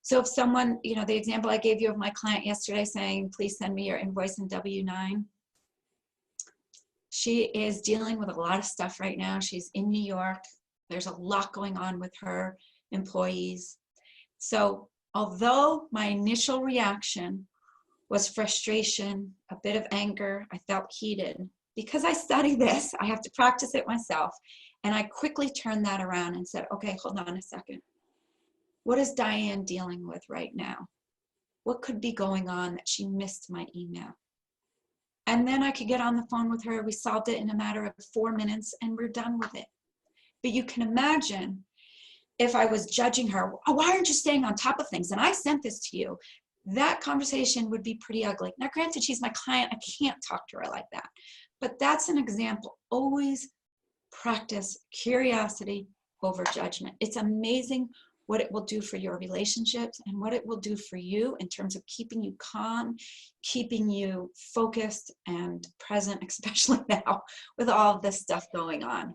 So if someone, the example I gave you of my client yesterday saying, please send me your invoice and W-9. She is dealing with a lot of stuff right now. She's in New York. There's a lot going on with her employees. So although my initial reaction was frustration, a bit of anger, I felt heated. Because I study this, I have to practice it myself. And I quickly turned that around and said, okay, hold on a second. What is Diane dealing with right now? What could be going on that she missed my email? And then I could get on the phone with her. We solved it in a matter of 4 minutes and we're done with it. But you can imagine if I was judging her, oh, why aren't you staying on top of things? And I sent this to you. That conversation would be pretty ugly. Now, granted, she's my client. I can't talk to her like that. But that's an example. Always practice curiosity over judgment. It's amazing what it will do for your relationships and what it will do for you in terms of keeping you calm, keeping you focused and present, especially now with all of this stuff going on.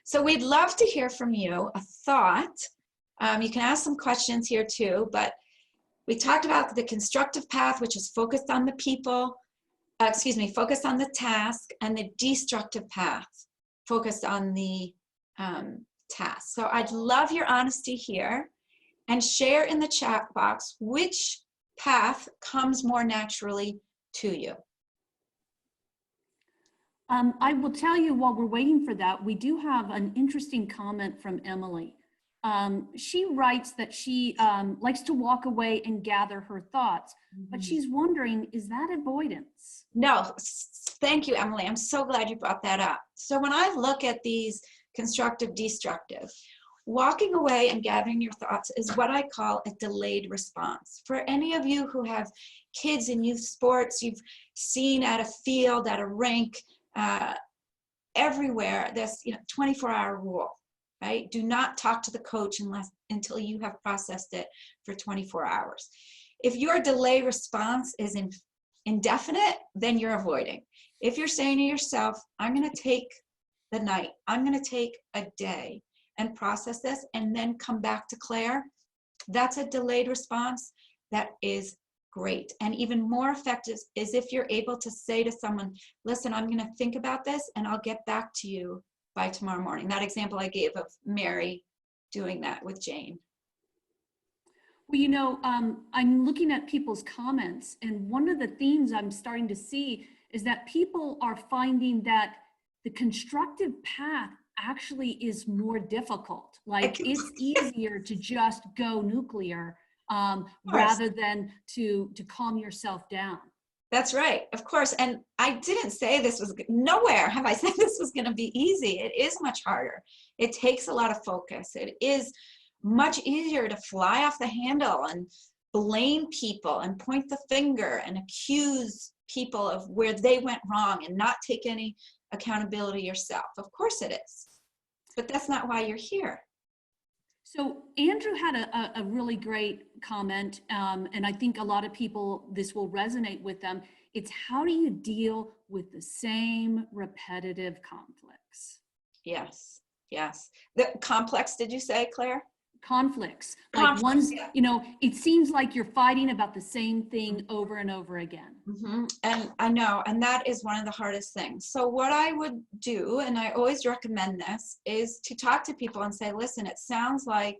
So we'd love to hear from you, a thought. You can ask some questions here too, but we talked about the constructive path, which is focused on the people, focused on the task, and the destructive path, focused on the task. So I'd love your honesty here, and share in the chat box which path comes more naturally to you. I will tell you while we're waiting for that, we do have an interesting comment from Emily. She writes that she likes to walk away and gather her thoughts, but she's wondering, is that avoidance? No, thank you, Emily. I'm so glad you brought that up. So when I look at these constructive, destructive, walking away and gathering your thoughts is what I call a delayed response. For any of you who have kids in youth sports, you've seen at a field, at a rink, everywhere, this 24-hour rule, right? Do not talk to the coach until you have processed it for 24 hours. If your delay response is indefinite, then you're avoiding. If you're saying to yourself, I'm going to take the night, I'm going to take a day and process this and then come back to Claire, that's a delayed response. That is great. And even more effective is if you're able to say to someone, listen, I'm going to think about this and I'll get back to you by tomorrow morning. That example I gave of Mary doing that with Jane. Well, I'm looking at people's comments, and one of the themes I'm starting to see is that people are finding that the constructive path actually is more difficult. Like it's easier to just go nuclear rather than to calm yourself down. That's right, of course. And I didn't say this was, nowhere have I said this was going to be easy. It is much harder. It takes a lot of focus. It is much easier to fly off the handle and blame people and point the finger and accuse people of where they went wrong and not take any accountability yourself. Of course it is. But that's not why you're here. So Andrew had a really great comment, and I think a lot of people, this will resonate with them. It's how do you deal with the same repetitive conflicts? Yes, yes. The complex, did you say, Claire? Conflicts, like ones, it seems like you're fighting about the same thing over and over again. And I know, and that is one of the hardest things. So what I would do, and I always recommend this, is to talk to people and say, listen, it sounds like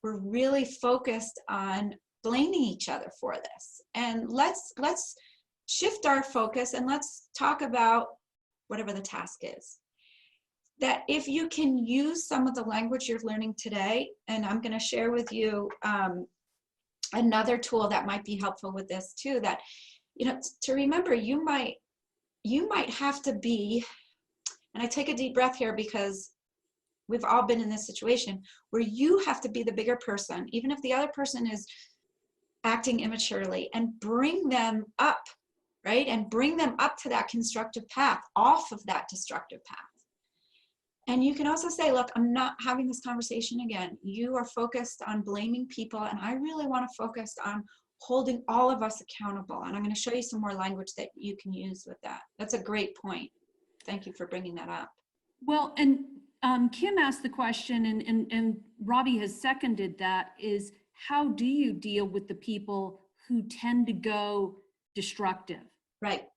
we're really focused on blaming each other for this. And let's shift our focus and let's talk about whatever the task is. That if you can use some of the language you're learning today, and I'm going to share with you another tool that might be helpful with this too, that, to remember, you might have to be, and I take a deep breath here because we've all been in this situation where you have to be the bigger person, even if the other person is acting immaturely, and bring them up, right? And bring them up to that constructive path, off of that destructive path. And you can also say, look, I'm not having this conversation again. You are focused on blaming people, and I really want to focus on holding all of us accountable. And I'm going to show you some more language that you can use with that. That's a great point. Thank you for bringing that up. Well, and Kim asked the question, and Robbie has seconded that, is how do you deal with the people who tend to go destructive? Right.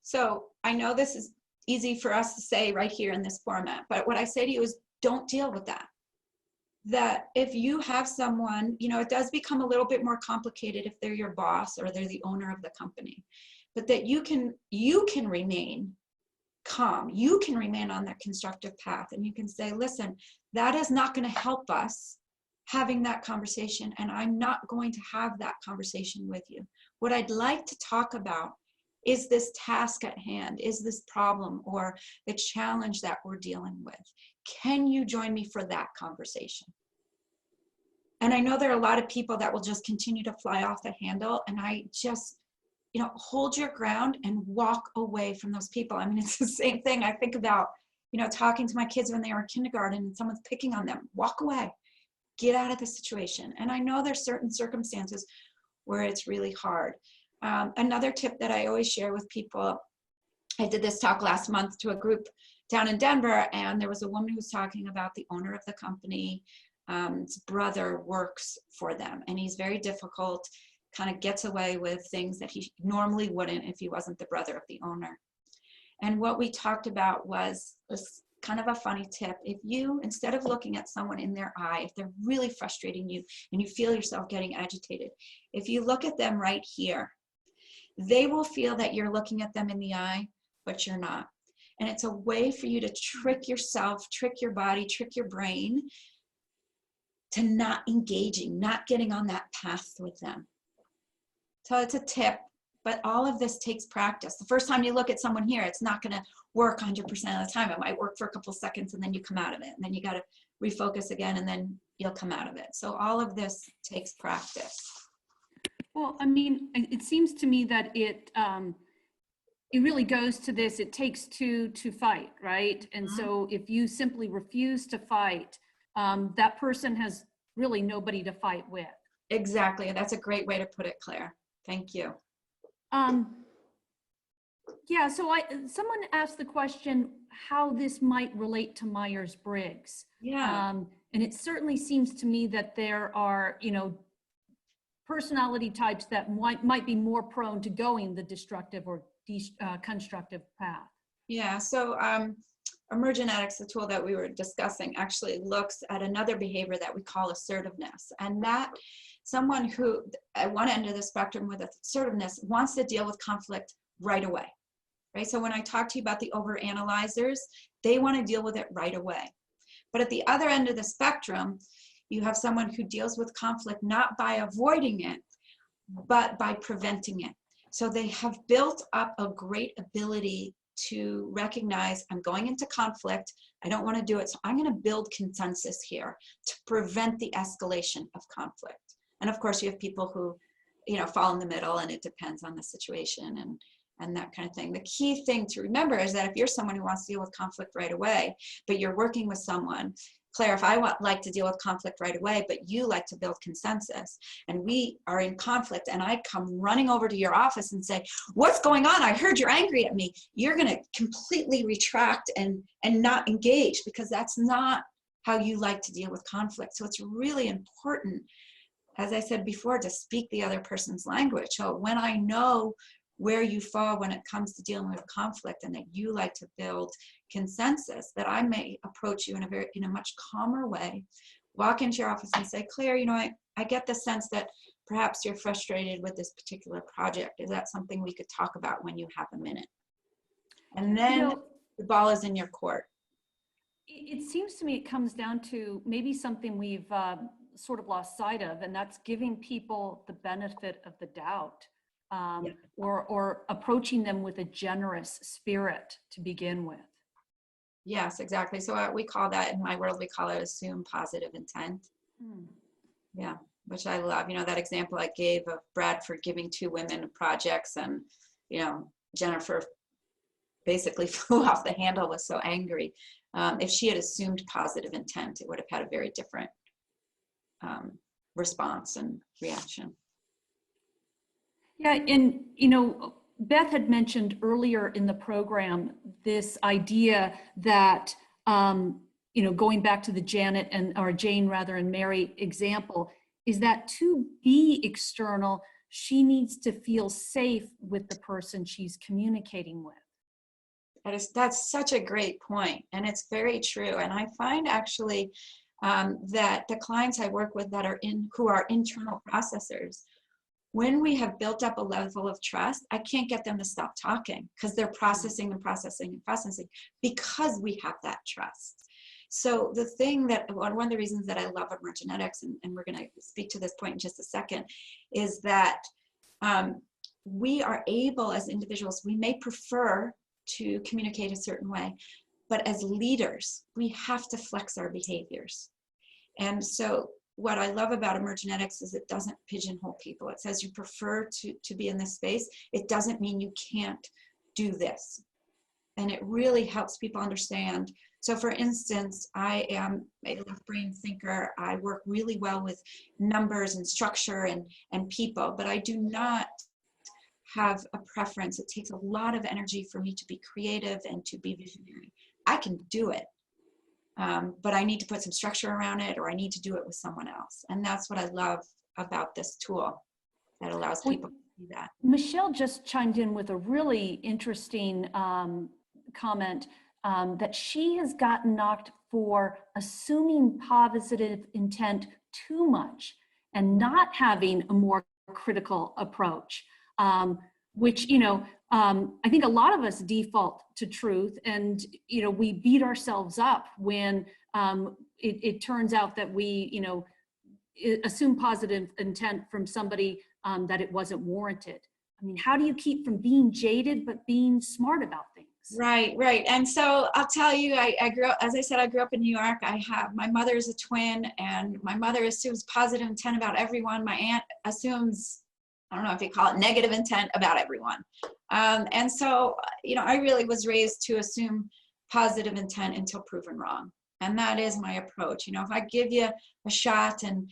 So I know this is easy for us to say right here in this format, but what I say to you is don't deal with that. That if you have someone, it does become a little bit more complicated if they're your boss or they're the owner of the company, but that you can remain calm, you can remain on that constructive path, and you can say, listen, that is not going to help us having that conversation, and I'm not going to have that conversation with you. What I'd like to talk about is this task at hand, is this problem or the challenge that we're dealing with? Can you join me for that conversation? And I know there are a lot of people that will just continue to fly off the handle, and I just, you know, hold your ground and walk away from those people. I mean, it's the same thing. I think about, you know, talking to my kids when they were in kindergarten and someone's picking on them. Walk away, get out of the situation. And I know there's certain circumstances where it's really hard. Another tip that I always share with people, I did this talk last month to a group down in Denver, and there was a woman who was talking about the owner of the company. His brother works for them, and he's very difficult, kind of gets away with things that he normally wouldn't if he wasn't the brother of the owner. And what we talked about was this kind of a funny tip. If you, instead of looking at someone in their eye, if they're really frustrating you and you feel yourself getting agitated, if you look at them right here, they will feel that you're looking at them in the eye, but you're not. And it's a way for you to trick yourself, trick your body, trick your brain to not engaging, not getting on that path with them. So it's a tip, but all of this takes practice. The first time you look at someone here, it's not gonna work 100% of the time. It might work for a couple seconds and then you come out of it. And then you gotta refocus again and then you'll come out of it. So all of this takes practice. Well, I mean, it seems to me that it really goes to this, it takes two to fight, right? And so if you simply refuse to fight, that person has really nobody to fight with. Exactly, that's a great way to put it, Claire. Thank you. Yeah, so someone asked the question how this might relate to Myers-Briggs. Yeah. And it certainly seems to me that there are, you know, personality types that might be more prone to going the destructive or constructive path. Yeah, so Emergenetics, the tool that we were discussing, actually looks at another behavior that we call assertiveness. And that someone who at one end of the spectrum with assertiveness wants to deal with conflict right away, right? So when I talk to you about the overanalyzers, they want to deal with it right away. But at the other end of the spectrum, you have someone who deals with conflict not by avoiding it, but by preventing it. So they have built up a great ability to recognize, I'm going into conflict, I don't want to do it, so I'm going to build consensus here to prevent the escalation of conflict. And of course, you have people who, you know, fall in the middle, and it depends on the situation and that kind of thing. The key thing to remember is that if you're someone who wants to deal with conflict right away, but you're working with someone, Claire, if I like to deal with conflict right away, but you like to build consensus, and we are in conflict, and I come running over to your office and say, what's going on? I heard you're angry at me. You're going to completely retract and not engage, because that's not how you like to deal with conflict. So it's really important, as I said before, to speak the other person's language. So when I know where you fall when it comes to dealing with conflict, and that you like to build consensus, that I may approach you in a much calmer way, walk into your office and say, Claire, you know, I get the sense that perhaps you're frustrated with this particular project. Is that something we could talk about when you have a minute? And then, you know, the ball is in your court. It seems to me it comes down to maybe something we've sort of lost sight of, and that's giving people the benefit of the doubt. Yeah. Or approaching them with a generous spirit to begin with. Yes, exactly. So we call that, in my world, we call it assume positive intent. Yeah, which I love. You know, that example I gave of Bradford giving 2 women projects, and, you know, Jennifer basically flew off the handle, was so angry. If she had assumed positive intent, it would have had a very different response and reaction. Yeah, and, you know, Beth had mentioned earlier in the program this idea that, you know, going back to the Jane and Mary example, is that to be external, she needs to feel safe with the person she's communicating with. That's such a great point, and it's very true. And I find actually that the clients I work with that are who are internal processors, when we have built up a level of trust, I can't get them to stop talking, because they're processing and processing and processing, because we have that trust. So the thing that, one of the reasons that I love emergenetics, and we're going to speak to this point in just a second, is that we are able as individuals, we may prefer to communicate a certain way, but as leaders, we have to flex our behaviors. And so what I love about emergenetics is it doesn't pigeonhole people. It says you prefer to be in this space. It doesn't mean you can't do this. And it really helps people understand. So for instance, I am a left brain thinker. I work really well with numbers and structure and people, but I do not have a preference. It takes a lot of energy for me to be creative and to be visionary. I can do it. But I need to put some structure around it, or I need to do it with someone else. And that's what I love about this tool that allows people to do that. Michelle just chimed in with a really interesting comment that she has gotten knocked for assuming positive intent too much and not having a more critical approach, which, I think a lot of us default to truth, and, we beat ourselves up when it turns out that we, assume positive intent from somebody that it wasn't warranted. I mean, how do you keep from being jaded, but being smart about things? Right, right. And so I'll tell you, I grew up, as I said, I grew up in New York. My mother is a twin, and my mother assumes positive intent about everyone. My aunt assumes, I don't know if you call it negative intent about everyone. And so, I really was raised to assume positive intent until proven wrong. And that is my approach. If I give you a shot and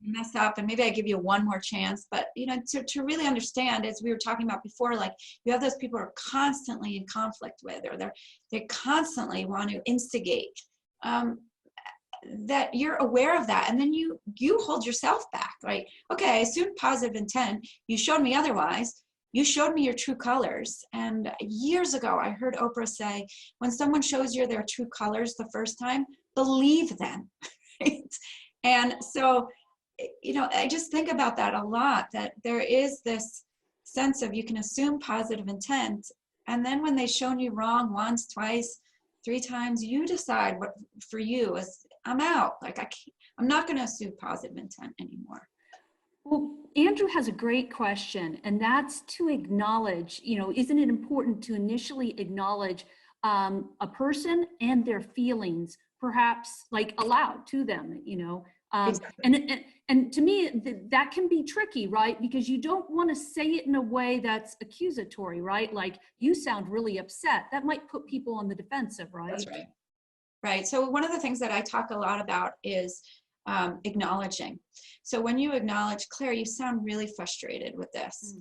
mess up, and maybe I give you one more chance, but to really understand, as we were talking about before, like you have those people who are constantly in conflict with, or they constantly want to instigate, that you're aware of that, and then you hold yourself back, right? Okay, I assumed positive intent, you showed me otherwise, you showed me your true colors. And years ago I heard Oprah say, when someone shows you their true colors the first time, believe them. Right? And so, I just think about that a lot, that there is this sense of you can assume positive intent, and then when they've shown you wrong once, twice, 3 times, you decide what for you is, I'm out. Like I'm not going to assume positive intent anymore. Well, Andrew has a great question, and that's to acknowledge, isn't it important to initially acknowledge a person and their feelings, perhaps like aloud to them, Exactly. And to me, that can be tricky, right? Because you don't want to say it in a way that's accusatory, right? Like, you sound really upset. That might put people on the defensive, right? That's right. Right. So one of the things that I talk a lot about is acknowledging. So when you acknowledge, Claire, you sound really frustrated with this.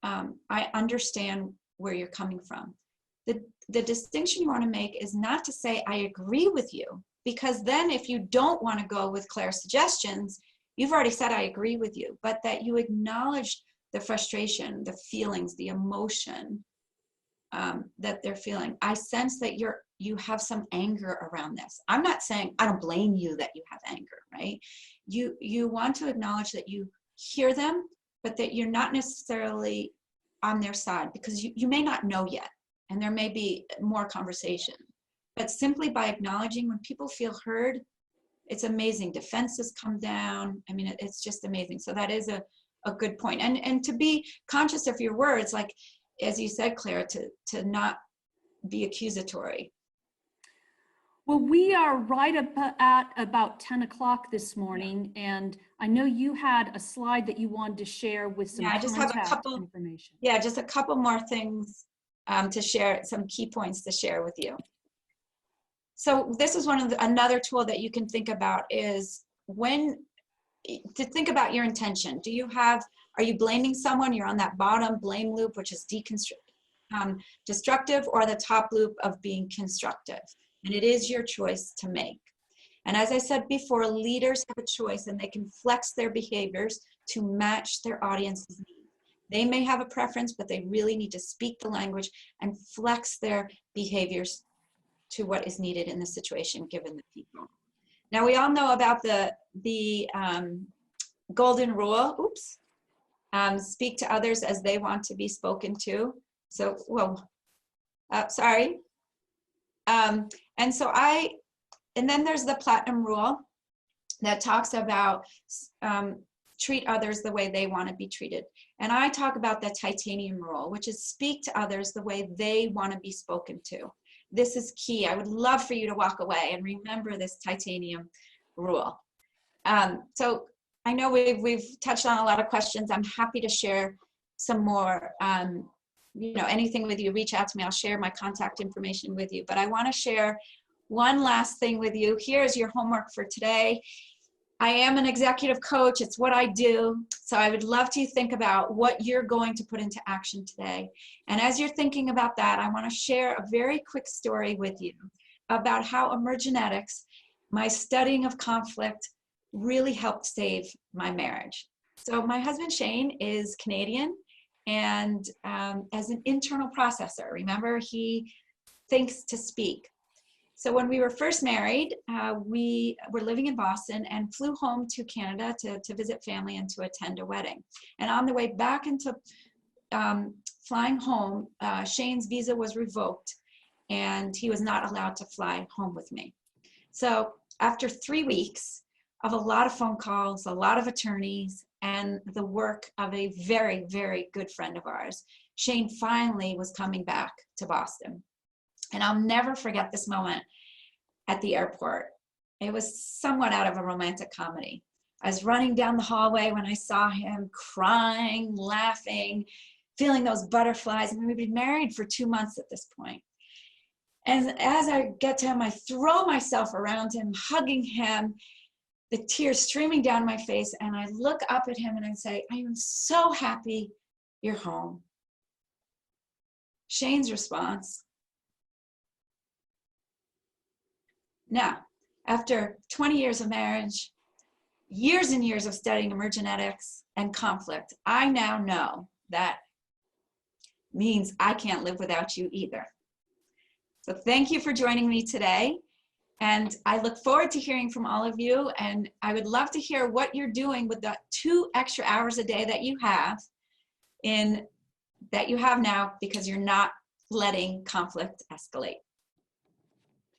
I understand where you're coming from. The distinction you want to make is not to say, I agree with you, because then if you don't want to go with Claire's suggestions, you've already said, I agree with you, but that you acknowledge the frustration, the feelings, the emotion that they're feeling. I sense that you have some anger around this. I'm not saying, I don't blame you that you have anger, right? You want to acknowledge that you hear them, but that you're not necessarily on their side, because you may not know yet, and there may be more conversation. But simply by acknowledging, when people feel heard, it's amazing. Defenses come down. I mean, it's just amazing. So that is a good point. And to be conscious of your words, like, as you said, Claire, to not be accusatory. Well, we are right at about 10 o'clock this morning, and I know you had a slide that you wanted to share with some I just have a couple information. Yeah, just a couple more things to share, some key points to share with you. So this is another tool that you can think about, is to think about your intention. Are you blaming someone? You're on that bottom blame loop, which is destructive, or the top loop of being constructive. And it is your choice to make. And as I said before, leaders have a choice, and they can flex their behaviors to match their audience's needs. They may have a preference, but they really need to speak the language and flex their behaviors to what is needed in the situation given the people. Now, we all know about the golden rule. Oops. Speak to others as they want to be spoken to. So, sorry. And then there's the platinum rule that talks about treat others the way they want to be treated. And I talk about the titanium rule, which is speak to others the way they want to be spoken to. This is key. I would love for you to walk away and remember this titanium rule. So I know we've touched on a lot of questions. I'm happy to share some more, you know, anything with you. Reach out to me. I'll share my contact information with you. But I want to share one last thing with you. Here's your homework for today. I am an executive coach. It's what I do. So I would love to think about what you're going to put into action today. And as you're thinking about that, I want to share a very quick story with you about how emergenetics, my studying of conflict, really helped save my marriage. So my husband Shane is Canadian, and as an internal processor, remember, he thinks to speak. So when we were first married, we were living in Boston and flew home to Canada to visit family and to attend a wedding. And on the way back into flying home, Shane's visa was revoked and he was not allowed to fly home with me. So after 3 weeks of a lot of phone calls, a lot of attorneys, and the work of a very, very good friend of ours, Shane finally was coming back to Boston. And I'll never forget this moment at the airport. It was somewhat out of a romantic comedy. I was running down the hallway when I saw him crying, laughing, feeling those butterflies. I mean, we'd been married for 2 months at this point. And as I get to him, I throw myself around him, hugging him, the tears streaming down my face. And I look up at him and I say, I am so happy you're home. Shane's response: now, after 20 years of marriage, years and years of studying emergenetics and conflict, I now know that means I can't live without you either. So thank you for joining me today. And I look forward to hearing from all of you. And I would love to hear what you're doing with the 2 extra hours a day that you have now, because you're not letting conflict escalate.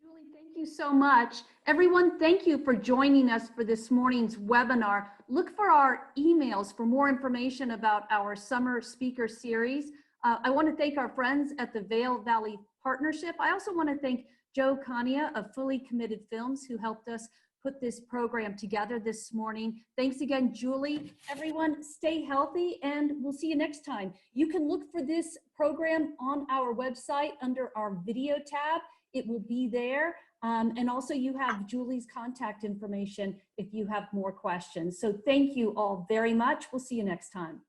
Julie, thank you so much. Everyone, thank you for joining us for this morning's webinar. Look for our emails for more information about our summer speaker series. I want to thank our friends at the Vail Valley Partnership. I also want to thank Joe Kania of Fully Committed Films, who helped us put this program together this morning. Thanks again, Julie. Everyone, stay healthy, and we'll see you next time. You can look for this program on our website under our video tab. It will be there. And also you have Julie's contact information if you have more questions. So thank you all very much. We'll see you next time.